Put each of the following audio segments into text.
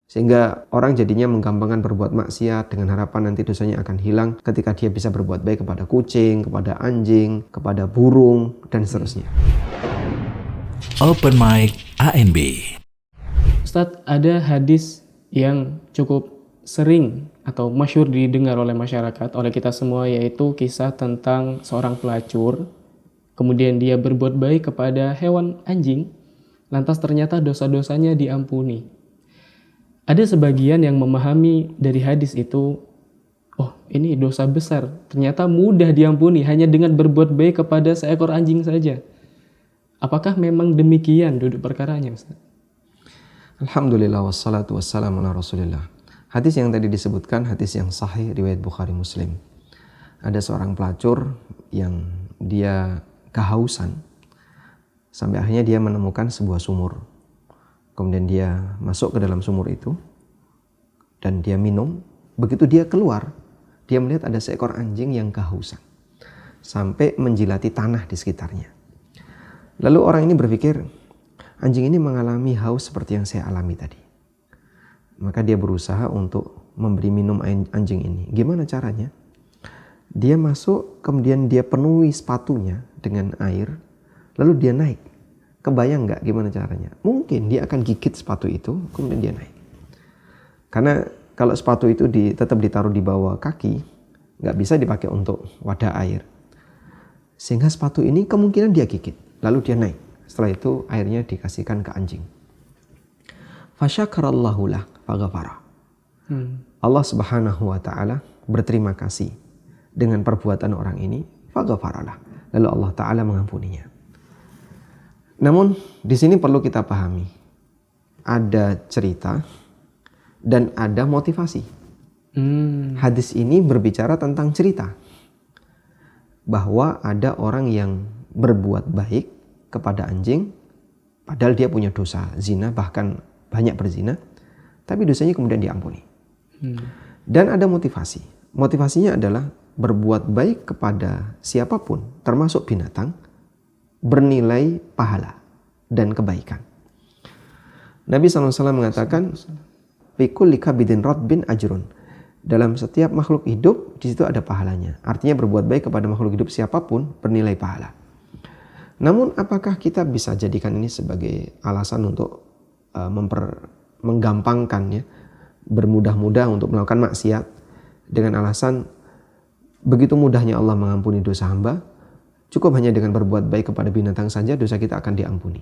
Sehingga orang jadinya menggampangkan berbuat maksiat dengan harapan nanti dosanya akan hilang ketika dia bisa berbuat baik kepada kucing, kepada anjing, kepada burung, dan seterusnya. Open Mic ANB. Ustadz, ada hadis yang cukup sering atau masyhur didengar oleh masyarakat, oleh kita semua, yaitu kisah tentang seorang pelacur. Kemudian dia berbuat baik kepada hewan anjing, lantas ternyata dosa-dosanya diampuni. Ada sebagian yang memahami dari hadis itu, oh ini dosa besar, ternyata mudah diampuni hanya dengan berbuat baik kepada seekor anjing saja. Apakah memang demikian duduk perkaranya, Ustaz? Alhamdulillah wassalatu wassalamu ala rasulillah. Hadis yang tadi disebutkan hadis yang sahih riwayat Bukhari Muslim. Ada seorang pelacur yang dia kehausan sampai akhirnya dia menemukan sebuah sumur. Kemudian dia masuk ke dalam sumur itu dan dia minum. Begitu dia keluar, dia melihat ada seekor anjing yang kehausan sampai menjilati tanah di sekitarnya. Lalu orang ini berpikir, anjing ini mengalami haus seperti yang saya alami tadi. Maka dia berusaha untuk memberi minum anjing ini. Gimana caranya? Dia masuk, kemudian dia penuhi sepatunya dengan air, lalu dia naik. Kebayang nggak gimana caranya? Mungkin dia akan gigit sepatu itu, kemudian dia naik. Karena kalau sepatu itu tetap ditaruh di bawah kaki, nggak bisa dipakai untuk wadah air. Sehingga sepatu ini kemungkinan dia gigit, lalu dia naik. Setelah itu airnya dikasihkan ke anjing. Fasyakarallahu lah faghafara. Allah Subhanahu wa taala berterima kasih dengan perbuatan orang ini, faghafaralah. Lalu Allah taala mengampuninya. Namun di sini perlu kita pahami, ada cerita dan ada motivasi. Hadis ini berbicara tentang cerita, bahwa ada orang yang berbuat baik kepada anjing, padahal dia punya dosa zina, bahkan banyak berzina, tapi dosanya kemudian diampuni. Dan ada motivasi. Motivasinya adalah berbuat baik kepada siapapun, termasuk binatang, bernilai pahala dan kebaikan. Nabi SAW mengatakan, "Bikulli kabidin ratbin ajrun." Dalam setiap makhluk hidup, di situ ada pahalanya. Artinya berbuat baik kepada makhluk hidup siapapun bernilai pahala. Namun apakah kita bisa jadikan ini sebagai alasan untuk menggampangkannya, bermudah-mudah untuk melakukan maksiat dengan alasan begitu mudahnya Allah mengampuni dosa hamba? Cukup hanya dengan berbuat baik kepada binatang saja dosa kita akan diampuni.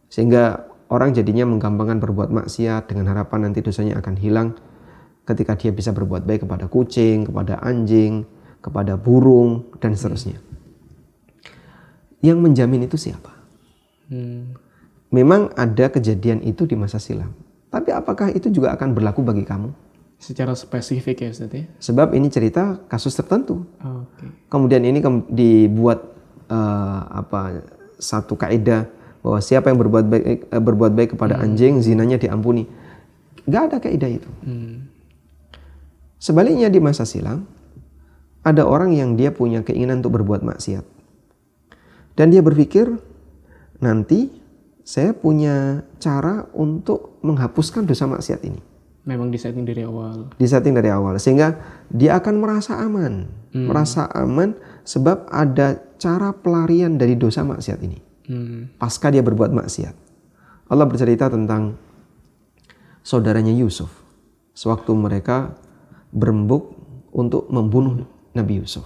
Sehingga orang jadinya menggampangkan berbuat maksiat dengan harapan nanti dosanya akan hilang ketika dia bisa berbuat baik kepada kucing, kepada anjing, kepada burung, dan seterusnya. Yang menjamin itu siapa? Memang ada kejadian itu di masa silam. Tapi apakah itu juga akan berlaku bagi kamu? Secara spesifik ya Ustaz ya? Sebab ini cerita kasus tertentu. Kemudian ini dibuat satu kaidah bahwa siapa yang berbuat baik kepada anjing, zinanya diampuni. Gak ada kaidah itu. Sebaliknya di masa silam, ada orang yang dia punya keinginan untuk berbuat maksiat. Dan dia berpikir, nanti saya punya cara untuk menghapuskan dosa maksiat ini. Memang disetting dari awal. Disetting dari awal, sehingga dia akan merasa aman. Merasa aman sebab ada cara pelarian dari dosa maksiat ini. Pasca dia berbuat maksiat. Allah bercerita tentang saudaranya Yusuf. Sewaktu mereka berembuk untuk membunuh Nabi Yusuf.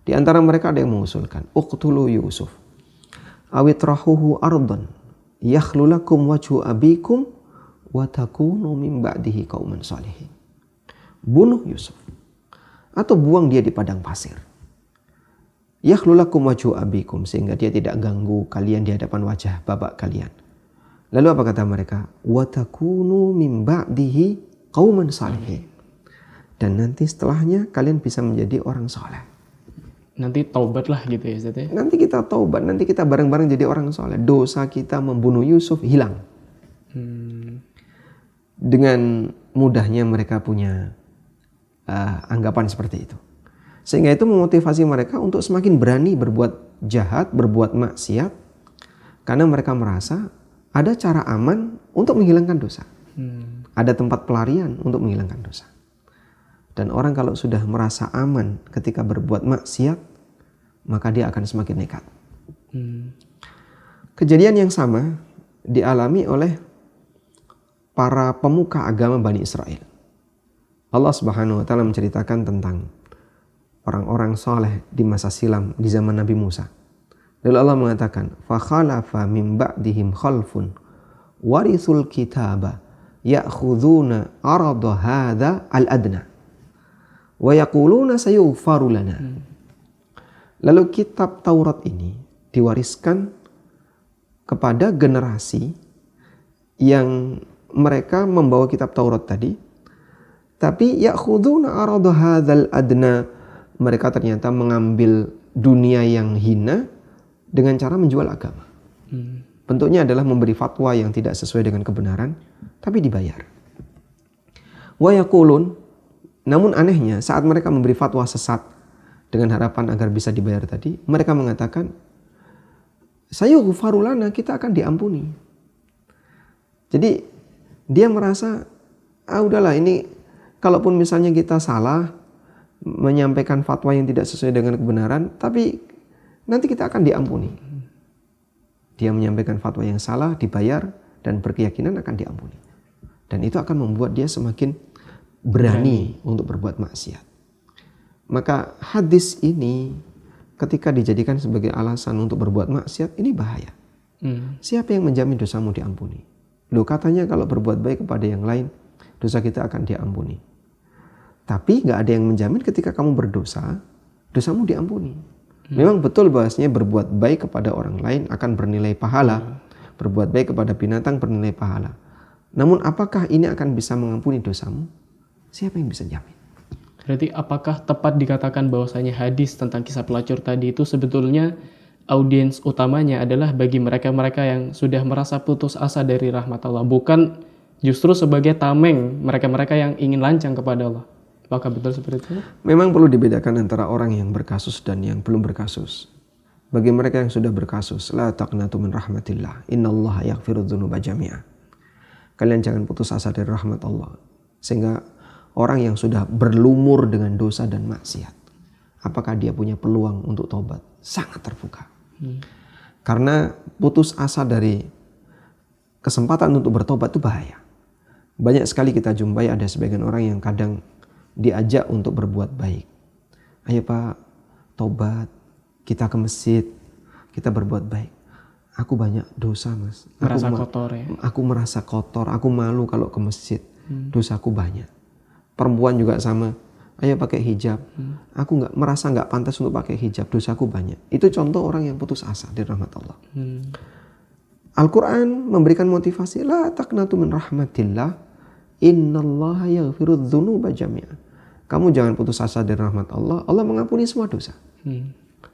Di antara mereka ada yang mengusulkan, uqtulu Yusuf awitrahuhu ardhan yakhlulakum wajhu abikum wa takunu min ba'dihi qauman salihin. Bunuh Yusuf atau buang dia di padang pasir. Yakhlulakum wajhu abikum, sehingga dia tidak ganggu kalian di hadapan wajah bapak kalian. Lalu apa kata mereka? Wa takunu min ba'dihi qauman salihin. Dan nanti setelahnya kalian bisa menjadi orang soleh. Nanti taubat lah gitu ya Ustaz ya? Nanti kita taubat, nanti kita bareng-bareng jadi orang soleh. Dosa kita membunuh Yusuf hilang. Dengan mudahnya mereka punya anggapan seperti itu. Sehingga itu memotivasi mereka untuk semakin berani berbuat jahat, berbuat maksiat. Karena mereka merasa ada cara aman untuk menghilangkan dosa. Ada tempat pelarian untuk menghilangkan dosa. Dan orang kalau sudah merasa aman ketika berbuat maksiat, maka dia akan semakin nekat. Kejadian yang sama dialami oleh para pemuka agama Bani Israel. Allah Subhanahu wa taala menceritakan tentang orang-orang soleh di masa silam di zaman Nabi Musa. Lalu Allah mengatakan, "Fa khalafa min ba'dihim khalfun warithul kitaba ya'khuduna arada hadza al-adna wa yaquluna sayughfaru lana." Lalu kitab Taurat ini diwariskan kepada generasi yang mereka membawa kitab Taurat tadi, tapi ya'khuduna arada hadzal adna, mereka ternyata mengambil dunia yang hina dengan cara menjual agama. Bentuknya adalah memberi fatwa yang tidak sesuai dengan kebenaran, tapi dibayar. Wa yaqulun, namun anehnya saat mereka memberi fatwa sesat dengan harapan agar bisa dibayar tadi, mereka mengatakan, sayughfaru lana, kita akan diampuni. Jadi dia merasa, udahlah ini kalaupun misalnya kita salah menyampaikan fatwa yang tidak sesuai dengan kebenaran, tapi nanti kita akan diampuni. Dia menyampaikan fatwa yang salah, dibayar, dan berkeyakinan akan diampuni. Dan itu akan membuat dia semakin berani untuk berbuat maksiat. Maka hadis ini ketika dijadikan sebagai alasan untuk berbuat maksiat, ini bahaya. Siapa yang menjamin dosamu diampuni? Loh, katanya kalau berbuat baik kepada yang lain, dosa kita akan diampuni. Tapi gak ada yang menjamin ketika kamu berdosa, dosamu diampuni. Memang betul bahwasanya berbuat baik kepada orang lain akan bernilai pahala. Berbuat baik kepada binatang bernilai pahala. Namun apakah ini akan bisa mengampuni dosamu? Siapa yang bisa jamin? Berarti apakah tepat dikatakan bahwasanya hadis tentang kisah pelacur tadi itu sebetulnya audiens utamanya adalah bagi mereka-mereka yang sudah merasa putus asa dari rahmat Allah, bukan justru sebagai tameng mereka-mereka yang ingin lancang kepada Allah? Apakah betul seperti itu? Memang perlu dibedakan antara orang yang berkasus dan yang belum berkasus. Bagi mereka yang sudah berkasus, la taqnatu min rahmatillah, innallaha yaghfiru dzunuba jami'a. Kalian jangan putus asa dari rahmat Allah. Sehingga orang yang sudah berlumur dengan dosa dan maksiat, apakah dia punya peluang untuk taubat? Sangat terbuka. Karena putus asa dari kesempatan untuk bertobat itu bahaya. Banyak sekali kita jumpai ada sebagian orang yang kadang diajak untuk berbuat baik. Ayo Pak, tobat, kita ke masjid, kita berbuat baik. Aku banyak dosa Mas. Merasa kotor ya? Aku merasa kotor, aku malu kalau ke masjid. Dosaku banyak. Perempuan juga sama. Ayo pakai hijab. Aku merasa nggak pantas untuk pakai hijab, dosaku banyak. Itu contoh orang yang putus asa dari rahmat Allah. Al-Quran memberikan motivasi, la taqnatu min rahmatillah, innallaha yaghfiru dzunuba jami'a. Kamu jangan putus asa dari rahmat Allah. Allah mengampuni semua dosa.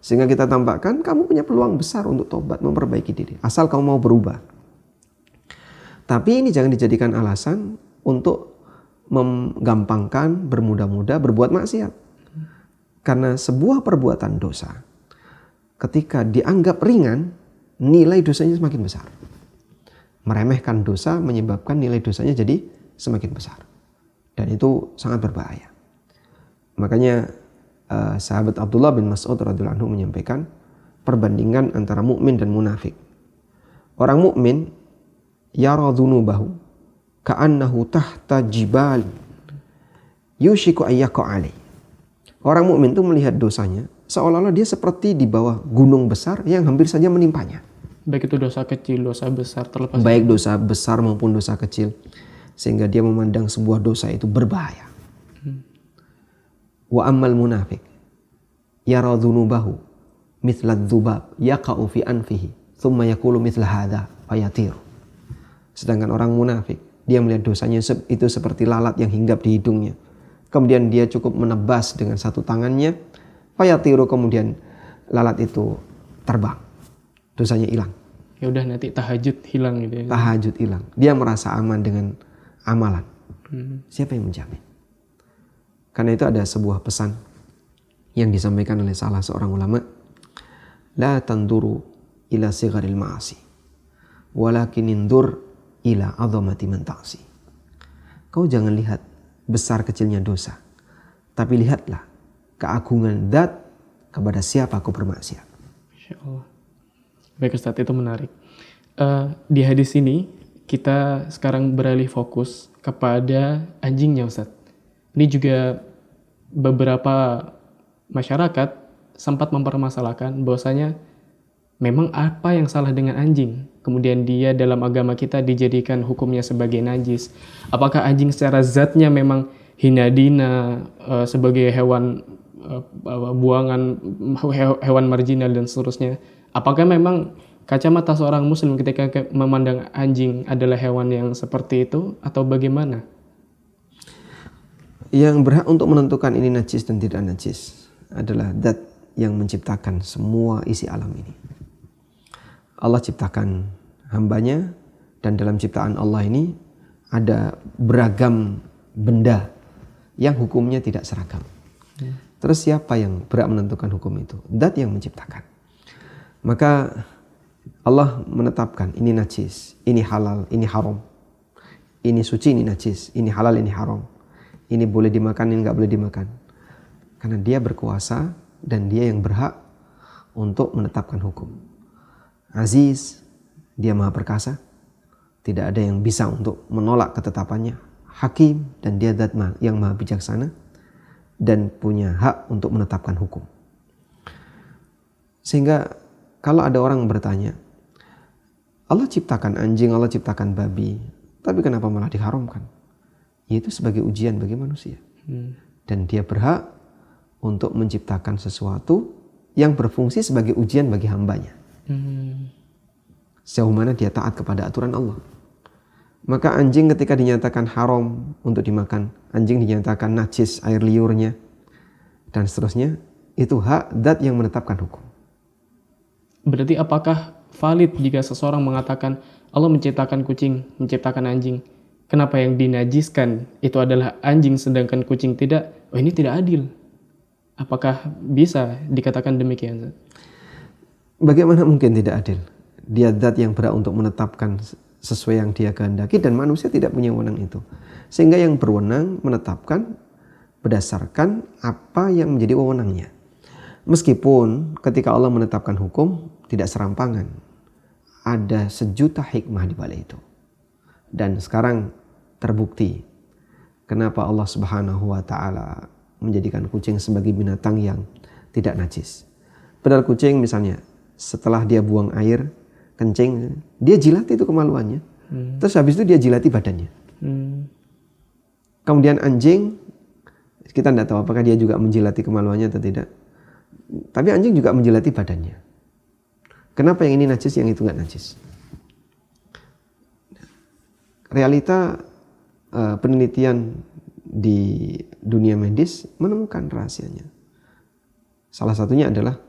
Sehingga kita tampakkan kamu punya peluang besar untuk tobat, memperbaiki diri. Asal kamu mau berubah. Tapi ini jangan dijadikan alasan untuk menggampangkan, bermudah-mudah berbuat maksiat. Karena sebuah perbuatan dosa, ketika dianggap ringan, nilai dosanya semakin besar. Meremehkan dosa menyebabkan nilai dosanya jadi semakin besar. Dan itu sangat berbahaya. Makanya sahabat Abdullah bin Mas'ud radhiyallahu anhu menyampaikan perbandingan antara mukmin dan munafik. Orang mukmin yara dzunubahu ka'annahu tahta jibal yushiku ayyaqa alai. Orang mukmin itu melihat dosanya seolah-olah dia seperti di bawah gunung besar yang hampir saja menimpanya. Baik itu dosa kecil, dosa besar, terlepas. Baik dosa besar maupun dosa kecil. Sehingga dia memandang sebuah dosa itu berbahaya. Wa ammal munafik yara dzunubahu mithla dzubab yaqa'u fi anfihi thumma yaqulu mithla hadza fayatir. Sedangkan orang munafik, dia melihat dosanya itu seperti lalat yang hinggap di hidungnya. Kemudian dia cukup menebas dengan satu tangannya, fayatiru, kemudian lalat itu terbang. Dosanya hilang. Ya udah nanti tahajud hilang gitu ya. Tahajud hilang. Dia merasa aman dengan amalan. Siapa yang menjamin? Karena itu ada sebuah pesan yang disampaikan oleh salah seorang ulama. La tanduru ila sigharil ma'asi, walakin indur ila azamati man ta'si. kau jangan lihat besar kecilnya dosa, tapi lihatlah keagungan zat kepada siapa kau bermaksiat. Masya Allah. Baik Ustaz, itu menarik. Di hadis ini kita sekarang beralih fokus kepada anjingnya Ustaz. Ini juga beberapa masyarakat sempat mempermasalahkan bahwasanya memang apa yang salah dengan anjing? Kemudian dia dalam agama kita dijadikan hukumnya sebagai najis. Apakah anjing secara zatnya memang hinadina, sebagai hewan buangan, hewan marginal dan seterusnya? Apakah memang kacamata seorang muslim ketika memandang anjing adalah hewan yang seperti itu atau bagaimana? Yang berhak untuk menentukan ini najis dan tidak najis adalah zat yang menciptakan semua isi alam ini. Allah ciptakan hambanya, dan dalam ciptaan Allah ini ada beragam benda yang hukumnya tidak seragam. Terus siapa yang berhak menentukan hukum itu? Zat yang menciptakan. Maka Allah menetapkan ini najis, ini halal, ini haram. Ini suci, ini najis, ini halal, ini haram. Ini boleh dimakan, ini nggak boleh dimakan. Karena dia berkuasa dan dia yang berhak untuk menetapkan hukum. Aziz, dia maha perkasa, tidak ada yang bisa untuk menolak ketetapannya. Hakim, dan dia zat yang maha bijaksana dan punya hak untuk menetapkan hukum. Sehingga kalau ada orang bertanya, Allah ciptakan anjing, Allah ciptakan babi, tapi kenapa malah diharamkan? Itu sebagai ujian bagi manusia. Dan dia berhak untuk menciptakan sesuatu yang berfungsi sebagai ujian bagi hambanya. Sejauh mana dia taat kepada aturan Allah. Maka anjing ketika dinyatakan haram untuk dimakan, anjing dinyatakan najis air liurnya, dan seterusnya, itu hak zat yang menetapkan hukum. Berarti apakah valid jika seseorang mengatakan Allah menciptakan kucing, menciptakan anjing, kenapa yang dinajiskan itu adalah anjing sedangkan kucing tidak? Oh, ini tidak adil. Apakah bisa dikatakan demikian? Bagaimana mungkin tidak adil? Dia zat yang berhak untuk menetapkan sesuai yang dia kehendaki, dan manusia tidak punya wewenang itu. Sehingga yang berwenang menetapkan berdasarkan apa yang menjadi wewenangnya. Meskipun ketika Allah menetapkan hukum tidak serampangan, ada sejuta hikmah di balik itu. Dan sekarang terbukti kenapa Allah Subhanahu wa taala menjadikan kucing sebagai binatang yang tidak najis. Padahal kucing misalnya setelah dia buang air kencing, dia jilat itu kemaluannya. Terus habis itu dia jilati badannya. Kemudian anjing, kita tidak tahu apakah dia juga menjilati kemaluannya atau tidak. Tapi anjing juga menjilati badannya. Kenapa yang ini najis, yang itu nggak najis? Realita penelitian di dunia medis menemukan rahasianya. Salah satunya adalah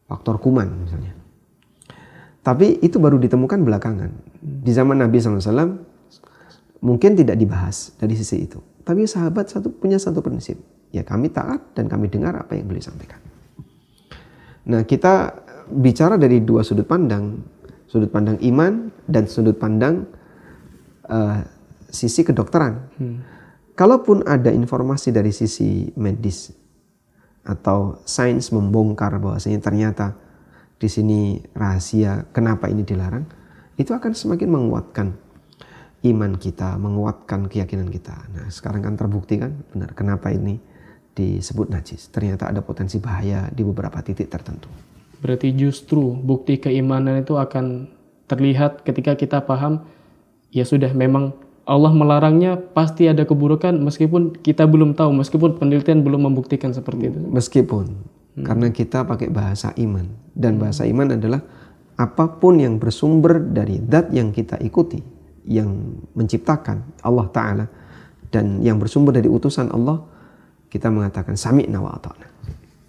faktor kuman misalnya. Tapi itu baru ditemukan belakangan. Di zaman Nabi SAW mungkin tidak dibahas dari sisi itu. Tapi sahabat punya satu prinsip. Ya kami taat dan kami dengar apa yang beliau sampaikan. Nah kita bicara dari dua sudut pandang. Sudut pandang iman dan sudut pandang sisi kedokteran. Kalaupun ada informasi dari sisi medis atau sains membongkar bahwasanya ternyata di sini rahasia kenapa ini dilarang, itu akan semakin menguatkan iman kita, menguatkan keyakinan kita. Nah sekarang kan terbukti kan benar kenapa ini disebut najis. Ternyata ada potensi bahaya di beberapa titik tertentu. Berarti justru bukti keimanan itu akan terlihat ketika kita paham, ya sudah memang Allah melarangnya pasti ada keburukan meskipun kita belum tahu, meskipun penelitian belum membuktikan seperti itu. Meskipun, karena kita pakai bahasa iman. Dan bahasa iman adalah apapun yang bersumber dari zat yang kita ikuti, yang menciptakan Allah Ta'ala, dan yang bersumber dari utusan Allah, kita mengatakan sami'na wa ata'na.